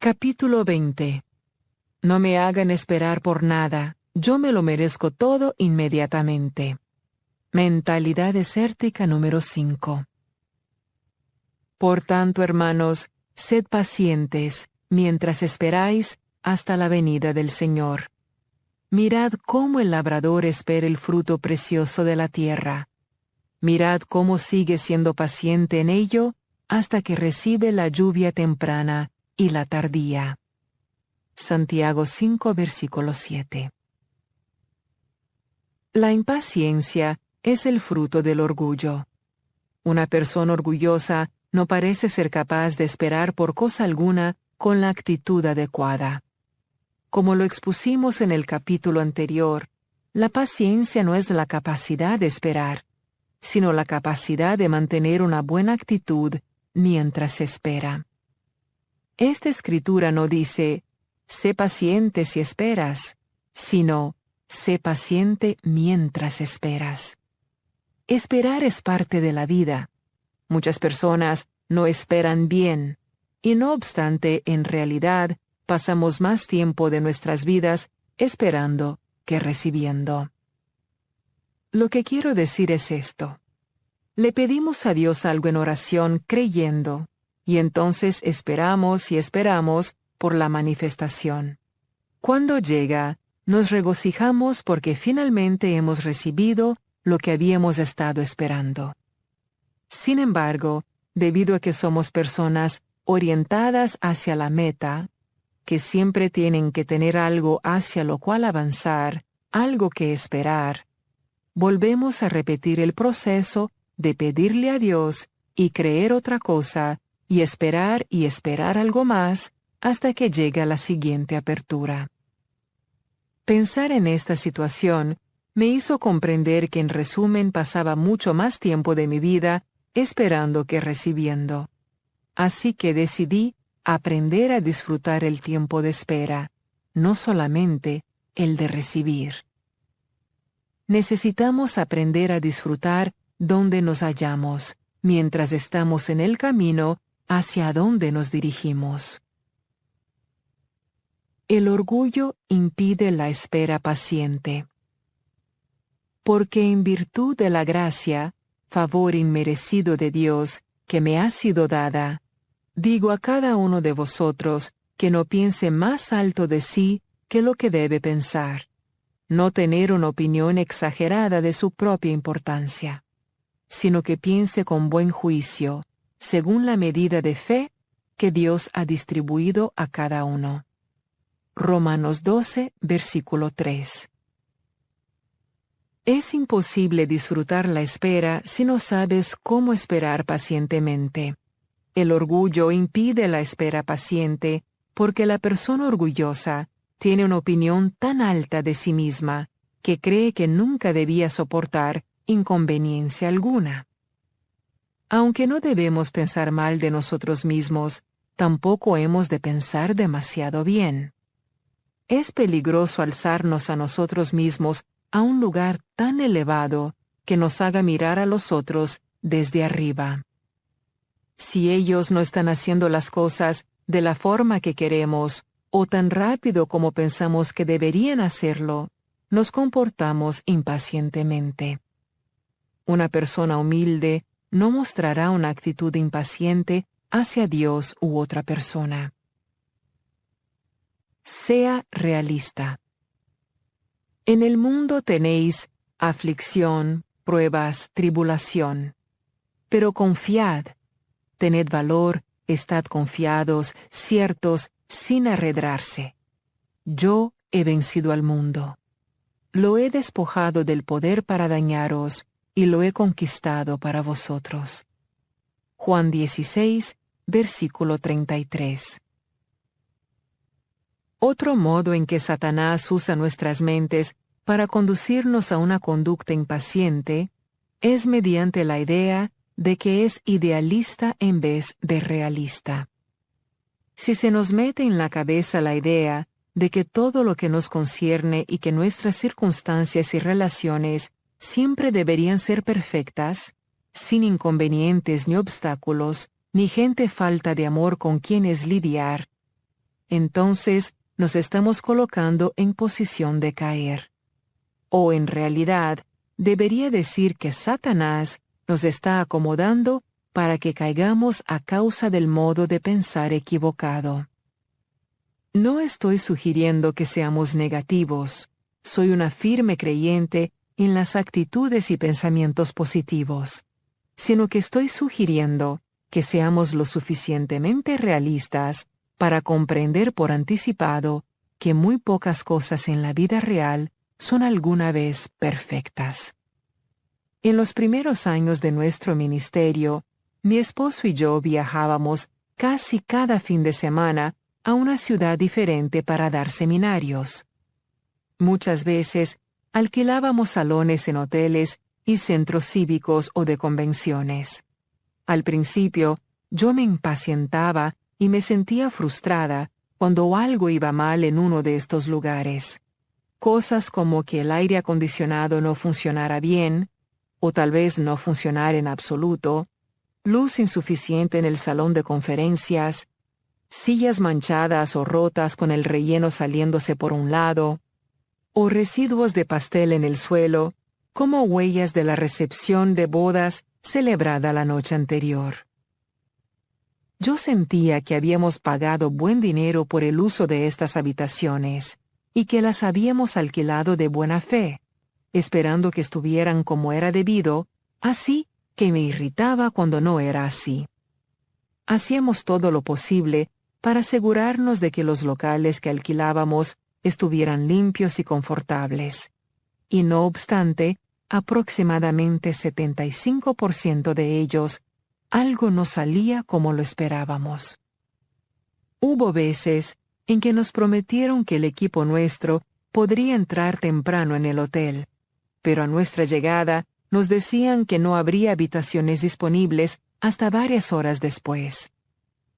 Capítulo 20. No me hagan esperar por nada, yo me lo merezco todo inmediatamente. Mentalidad desértica número 5. Por tanto, hermanos, sed pacientes, mientras esperáis hasta la venida del Señor. Mirad cómo el labrador espera el fruto precioso de la tierra. Mirad cómo sigue siendo paciente en ello hasta que recibe la lluvia temprana y la tardía. Santiago 5, versículo 7. La impaciencia es el fruto del orgullo. Una persona orgullosa no parece ser capaz de esperar por cosa alguna con la actitud adecuada. Como lo expusimos en el capítulo anterior, la paciencia no es la capacidad de esperar, sino la capacidad de mantener una buena actitud mientras se espera. Esta escritura no dice, sé paciente si esperas, sino, sé paciente mientras esperas. Esperar es parte de la vida. Muchas personas no esperan bien, y no obstante, en realidad, pasamos más tiempo de nuestras vidas esperando que recibiendo. Lo que quiero decir es esto. Le pedimos a Dios algo en oración creyendo, y entonces esperamos y esperamos por la manifestación. Cuando llega, nos regocijamos porque finalmente hemos recibido lo que habíamos estado esperando. Sin embargo, debido a que somos personas orientadas hacia la meta, que siempre tienen que tener algo hacia lo cual avanzar, algo que esperar, volvemos a repetir el proceso de pedirle a Dios y creer otra cosa, y esperar algo más hasta que llegue la siguiente apertura. Pensar en esta situación me hizo comprender que en resumen pasaba mucho más tiempo de mi vida esperando que recibiendo. Así que decidí aprender a disfrutar el tiempo de espera, no solamente el de recibir. Necesitamos aprender a disfrutar donde nos hallamos, mientras estamos en el camino hacia donde nos dirigimos. El orgullo impide la espera paciente. Porque en virtud de la gracia, favor inmerecido de Dios, que me ha sido dada, digo a cada uno de vosotros que no piense más alto de sí que lo que debe pensar, no tener una opinión exagerada de su propia importancia, sino que piense con buen juicio, según la medida de fe que Dios ha distribuido a cada uno. Romanos 12, versículo 3. Es imposible disfrutar la espera si no sabes cómo esperar pacientemente. El orgullo impide la espera paciente porque la persona orgullosa tiene una opinión tan alta de sí misma que cree que nunca debía soportar inconveniencia alguna. Aunque no debemos pensar mal de nosotros mismos, tampoco hemos de pensar demasiado bien. Es peligroso alzarnos a nosotros mismos a un lugar tan elevado que nos haga mirar a los otros desde arriba. Si ellos no están haciendo las cosas de la forma que queremos o tan rápido como pensamos que deberían hacerlo, nos comportamos impacientemente. Una persona humilde no mostrará una actitud impaciente hacia Dios u otra persona. Sea realista. En el mundo tenéis aflicción, pruebas, tribulación. Pero confiad, tened valor, estad confiados, ciertos, sin arredrarse. Yo he vencido al mundo. Lo he despojado del poder para dañaros, y lo he conquistado para vosotros. Juan 16, versículo 33. Otro modo en que Satanás usa nuestras mentes para conducirnos a una conducta impaciente es mediante la idea de que es idealista en vez de realista. Si se nos mete en la cabeza la idea de que todo lo que nos concierne y que nuestras circunstancias y relaciones siempre deberían ser perfectas, sin inconvenientes ni obstáculos, ni gente falta de amor con quienes lidiar, entonces nos estamos colocando en posición de caer. O en realidad, debería decir que Satanás nos está acomodando para que caigamos a causa del modo de pensar equivocado. No estoy sugiriendo que seamos negativos. Soy una firme creyente en las actitudes y pensamientos positivos, sino que estoy sugiriendo que seamos lo suficientemente realistas para comprender por anticipado que muy pocas cosas en la vida real son alguna vez perfectas. En los primeros años de nuestro ministerio, mi esposo y yo viajábamos casi cada fin de semana a una ciudad diferente para dar seminarios. Muchas veces alquilábamos salones en hoteles y centros cívicos o de convenciones. Al principio, yo me impacientaba y me sentía frustrada cuando algo iba mal en uno de estos lugares. Cosas como que el aire acondicionado no funcionara bien, o tal vez no funcionara en absoluto, luz insuficiente en el salón de conferencias, sillas manchadas o rotas con el relleno saliéndose por un lado, o residuos de pastel en el suelo, como huellas de la recepción de bodas celebrada la noche anterior. Yo sentía que habíamos pagado buen dinero por el uso de estas habitaciones y que las habíamos alquilado de buena fe, esperando que estuvieran como era debido, así que me irritaba cuando no era así. Hacíamos todo lo posible para asegurarnos de que los locales que alquilábamos estuvieran limpios y confortables. Y no obstante, aproximadamente 75% de ellos, algo no salía como lo esperábamos. Hubo veces en que nos prometieron que el equipo nuestro podría entrar temprano en el hotel, pero a nuestra llegada nos decían que no habría habitaciones disponibles hasta varias horas después.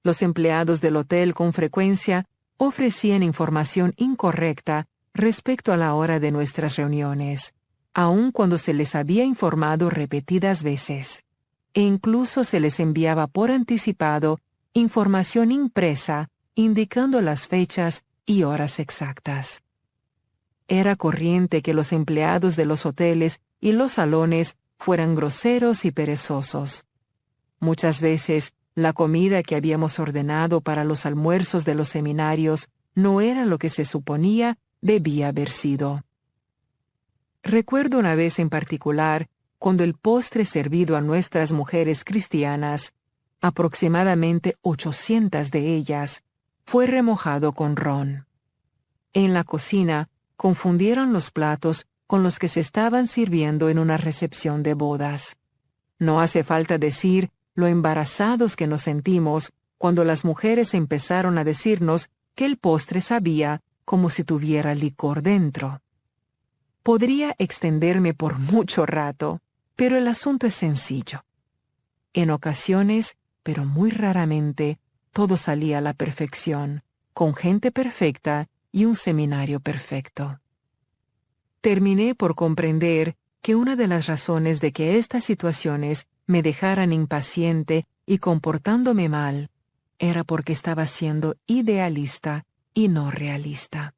Los empleados del hotel con frecuencia ofrecían información incorrecta respecto a la hora de nuestras reuniones, aun cuando se les había informado repetidas veces, e incluso se les enviaba por anticipado información impresa indicando las fechas y horas exactas. Era corriente que los empleados de los hoteles y los salones fueran groseros y perezosos. Muchas veces, la comida que habíamos ordenado para los almuerzos de los seminarios no era lo que se suponía debía haber sido. Recuerdo una vez en particular cuando el postre servido a nuestras mujeres cristianas, aproximadamente 800 de ellas, fue remojado con ron. En la cocina, confundieron los platos con los que se estaban sirviendo en una recepción de bodas. No hace falta decir lo embarazados que nos sentimos cuando las mujeres empezaron a decirnos que el postre sabía como si tuviera licor dentro. Podría extenderme por mucho rato, pero el asunto es sencillo. En ocasiones, pero muy raramente, todo salía a la perfección, con gente perfecta y un seminario perfecto. Terminé por comprender que una de las razones de que estas situaciones me dejaran impaciente y comportándome mal era porque estaba siendo idealista y no realista.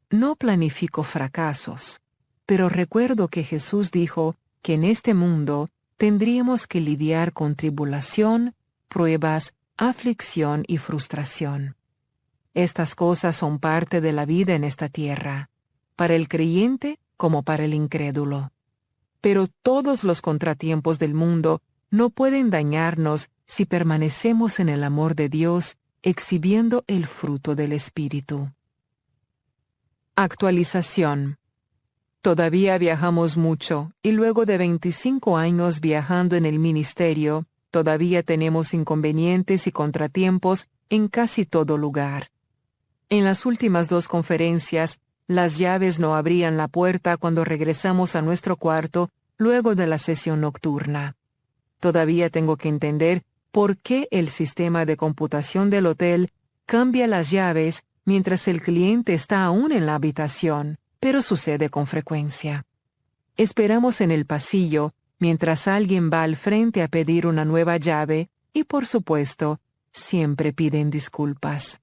No planifico fracasos, pero recuerdo que Jesús dijo que en este mundo tendríamos que lidiar con tribulación, pruebas, aflicción y frustración. Estas cosas son parte de la vida en esta tierra, para el creyente como para el incrédulo. Pero todos los contratiempos del mundo no pueden dañarnos si permanecemos en el amor de Dios, exhibiendo el fruto del Espíritu. Actualización. Todavía viajamos mucho, y luego de 25 años viajando en el ministerio, todavía tenemos inconvenientes y contratiempos en casi todo lugar. En las últimas 2 conferencias, las llaves no abrían la puerta cuando regresamos a nuestro cuarto luego de la sesión nocturna. Todavía tengo que entender por qué el sistema de computación del hotel cambia las llaves mientras el cliente está aún en la habitación, pero sucede con frecuencia. Esperamos en el pasillo mientras alguien va al frente a pedir una nueva llave y, por supuesto, siempre piden disculpas.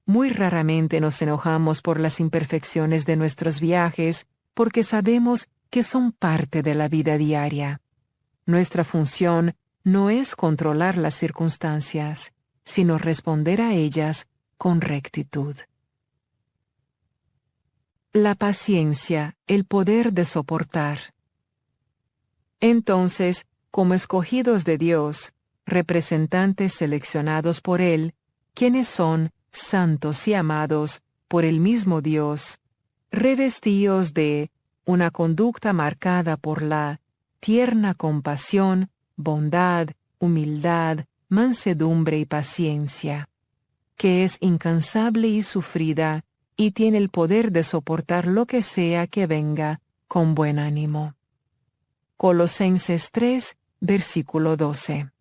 Muy raramente nos enojamos por las imperfecciones de nuestros viajes, porque sabemos que son parte de la vida diaria. Nuestra función no es controlar las circunstancias, sino responder a ellas con rectitud. La paciencia, el poder de soportar. Entonces, como escogidos de Dios, representantes seleccionados por Él, quienes son santos y amados por el mismo Dios, revestíos de una conducta marcada por la tierna compasión, bondad, humildad, mansedumbre y paciencia, que es incansable y sufrida, y tiene el poder de soportar lo que sea que venga con buen ánimo. Colosenses 3, versículo 12.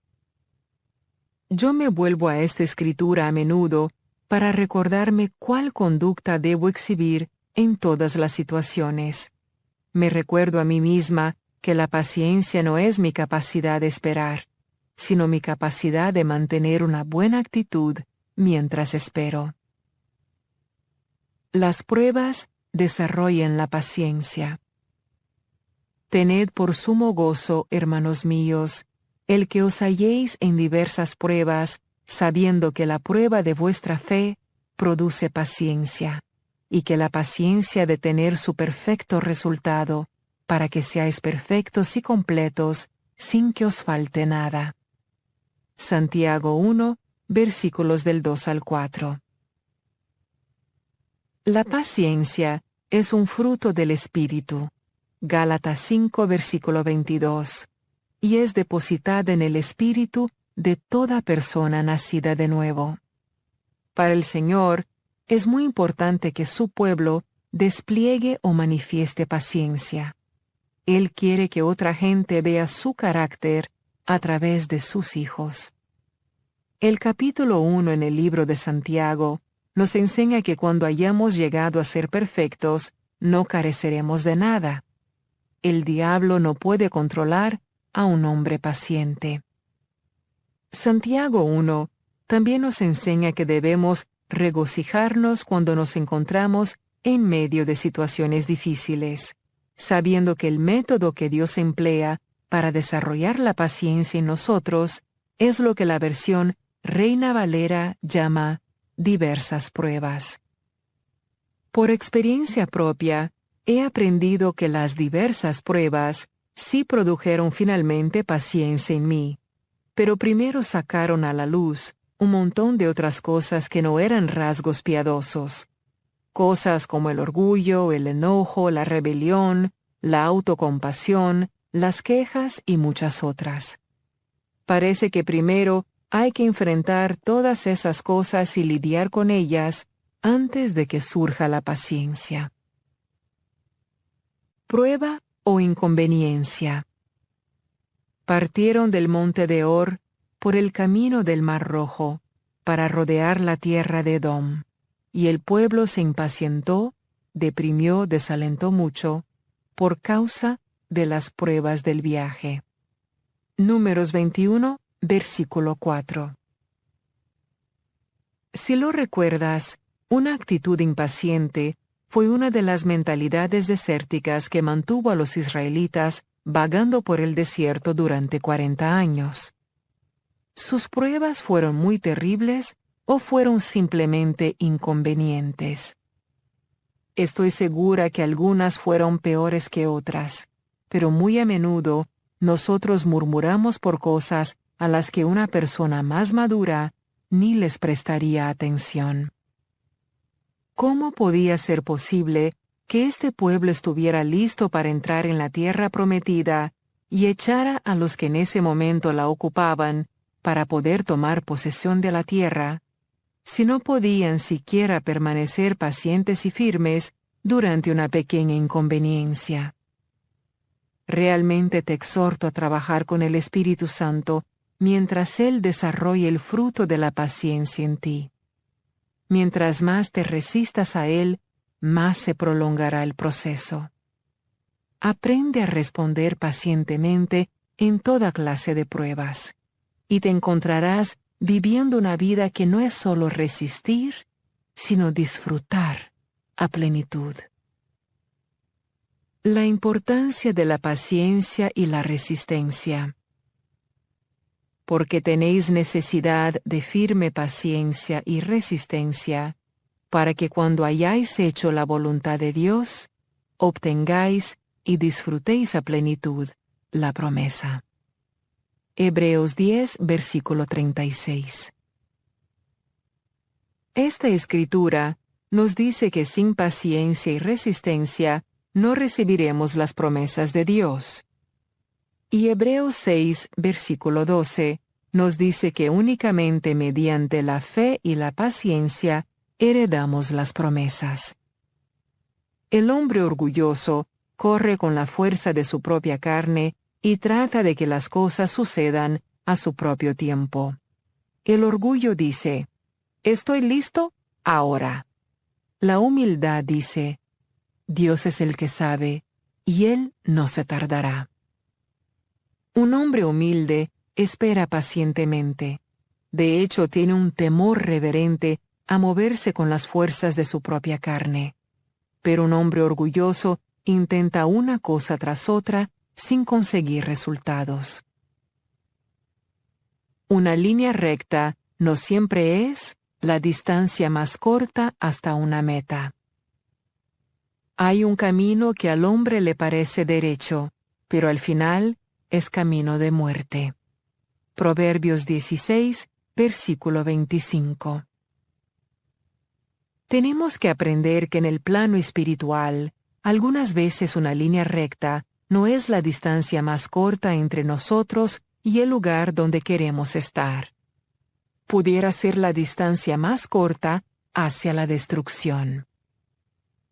Yo me vuelvo a esta escritura a menudo para recordarme cuál conducta debo exhibir en todas las situaciones. Me recuerdo a mí misma que la paciencia no es mi capacidad de esperar, sino mi capacidad de mantener una buena actitud mientras espero. Las pruebas desarrollan la paciencia. Tened por sumo gozo, hermanos míos, el que os halléis en diversas pruebas, sabiendo que la prueba de vuestra fe produce paciencia, y que la paciencia ha de tener su perfecto resultado, para que seáis perfectos y completos, sin que os falte nada. Santiago 1, versículos del 2 al 4. La paciencia es un fruto del Espíritu. Gálatas 5, versículo 22. Y es depositada en el Espíritu de toda persona nacida de nuevo. Para el Señor, es muy importante que su pueblo despliegue o manifieste paciencia. Él quiere que otra gente vea su carácter a través de sus hijos. El capítulo 1 en el libro de Santiago nos enseña que cuando hayamos llegado a ser perfectos, no careceremos de nada. El diablo no puede controlar a un hombre paciente. Santiago 1 también nos enseña que debemos regocijarnos cuando nos encontramos en medio de situaciones difíciles, sabiendo que el método que Dios emplea para desarrollar la paciencia en nosotros es lo que la versión Reina Valera llama diversas pruebas. Por experiencia propia, he aprendido que las diversas pruebas sí produjeron finalmente paciencia en mí, pero primero sacaron a la luz un montón de otras cosas que no eran rasgos piadosos. Cosas como el orgullo, el enojo, la rebelión, la autocompasión, las quejas y muchas otras. Parece que primero hay que enfrentar todas esas cosas y lidiar con ellas antes de que surja la paciencia. Prueba o inconveniencia. Partieron del monte de Hor por el camino del Mar Rojo para rodear la tierra de Edom, y el pueblo se impacientó, deprimió, desalentó mucho, por causa de las pruebas del viaje. Números 21, versículo 4. Si lo recuerdas, una actitud impaciente fue una de las mentalidades desérticas que mantuvo a los israelitas vagando por el desierto durante 40 años. ¿Sus pruebas fueron muy terribles o fueron simplemente inconvenientes? Estoy segura que algunas fueron peores que otras, pero muy a menudo nosotros murmuramos por cosas a las que una persona más madura ni les prestaría atención. ¿Cómo podía ser posible que este pueblo estuviera listo para entrar en la tierra prometida y echara a los que en ese momento la ocupaban para poder tomar posesión de la tierra, si no podían siquiera permanecer pacientes y firmes durante una pequeña inconveniencia? Realmente te exhorto a trabajar con el Espíritu Santo mientras Él desarrolle el fruto de la paciencia en ti. Mientras más te resistas a Él, más se prolongará el proceso. Aprende a responder pacientemente en toda clase de pruebas, y te encontrarás viviendo una vida que no es solo resistir, sino disfrutar a plenitud. La importancia de la paciencia y la resistencia. Porque tenéis necesidad de firme paciencia y resistencia, para que cuando hayáis hecho la voluntad de Dios, obtengáis y disfrutéis a plenitud la promesa. Hebreos 10, versículo 36. Esta escritura nos dice que sin paciencia y resistencia no recibiremos las promesas de Dios. Y Hebreos 6, versículo 12, nos dice que únicamente mediante la fe y la paciencia heredamos las promesas. El hombre orgulloso corre con la fuerza de su propia carne y trata de que las cosas sucedan a su propio tiempo. El orgullo dice, «Estoy listo ahora». La humildad dice, «Dios es el que sabe, y Él no se tardará». Un hombre humilde espera pacientemente. De hecho, tiene un temor reverente a moverse con las fuerzas de su propia carne. Pero un hombre orgulloso intenta una cosa tras otra sin conseguir resultados. Una línea recta no siempre es la distancia más corta hasta una meta. Hay un camino que al hombre le parece derecho, pero al final es camino de muerte. Proverbios 16, versículo 25. Tenemos que aprender que en el plano espiritual, algunas veces una línea recta no es la distancia más corta entre nosotros y el lugar donde queremos estar. Pudiera ser la distancia más corta hacia la destrucción.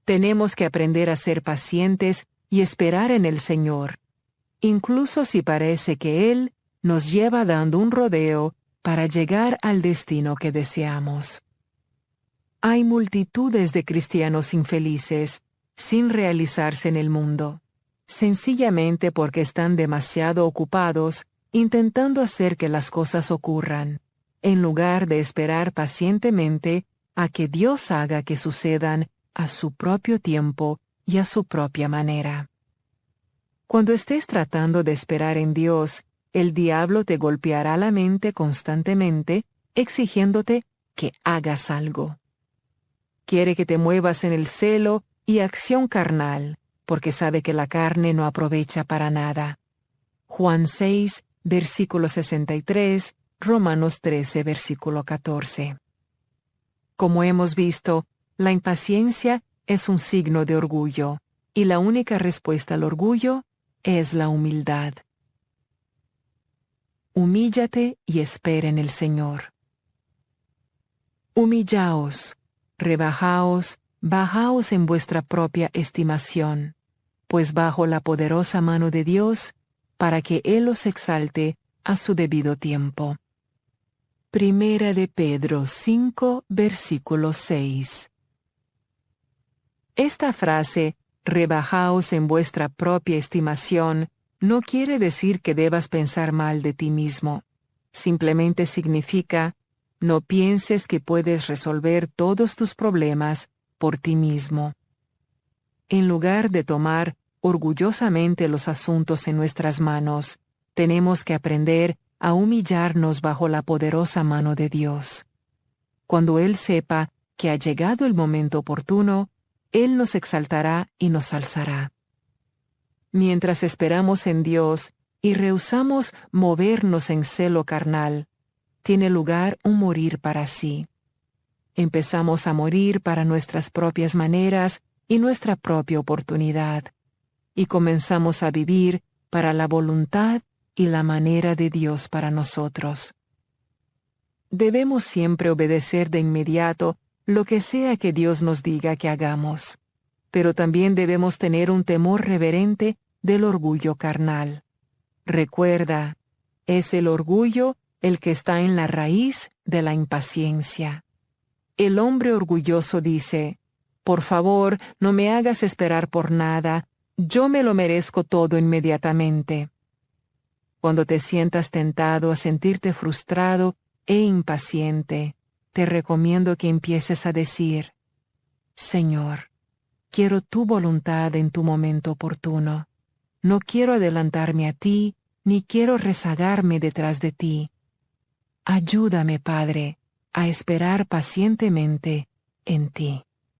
Tenemos que aprender a ser pacientes y esperar en el Señor, incluso si parece que Él nos lleva dando un rodeo para llegar al destino que deseamos. Hay multitudes de cristianos infelices, sin realizarse en el mundo, sencillamente porque están demasiado ocupados intentando hacer que las cosas ocurran, en lugar de esperar pacientemente a que Dios haga que sucedan a su propio tiempo y a su propia manera. Cuando estés tratando de esperar en Dios, el diablo te golpeará la mente constantemente, exigiéndote que hagas algo. Quiere que te muevas en el celo y acción carnal, porque sabe que la carne no aprovecha para nada. Juan 6, versículo 63, Romanos 13, versículo 14. Como hemos visto, la impaciencia es un signo de orgullo, y la única respuesta al orgullo es la humildad. Humíllate y espera en el Señor. Humillaos, rebajaos, bajaos en vuestra propia estimación, pues bajo la poderosa mano de Dios, para que Él os exalte a su debido tiempo. Primera de Pedro 5, versículo 6. Esta frase, rebajaos en vuestra propia estimación, no quiere decir que debas pensar mal de ti mismo. Simplemente significa, no pienses que puedes resolver todos tus problemas por ti mismo. En lugar de tomar orgullosamente los asuntos en nuestras manos, tenemos que aprender a humillarnos bajo la poderosa mano de Dios. Cuando Él sepa que ha llegado el momento oportuno, Él nos exaltará y nos alzará. Mientras esperamos en Dios y rehusamos movernos en celo carnal, tiene lugar un morir para sí. Empezamos a morir para nuestras propias maneras y nuestra propia oportunidad, y comenzamos a vivir para la voluntad y la manera de Dios para nosotros. Debemos siempre obedecer de inmediato lo que sea que Dios nos diga que hagamos, pero también debemos tener un temor reverente del orgullo carnal. Recuerda, es el orgullo el que está en la raíz de la impaciencia. El hombre orgulloso dice, «Por favor, no me hagas esperar por nada, yo me lo merezco todo inmediatamente». Cuando te sientas tentado a sentirte frustrado e impaciente, te recomiendo que empieces a decir: Señor, quiero tu voluntad en tu momento oportuno. No quiero adelantarme a ti, ni quiero rezagarme detrás de ti. Ayúdame, Padre, a esperar pacientemente en ti.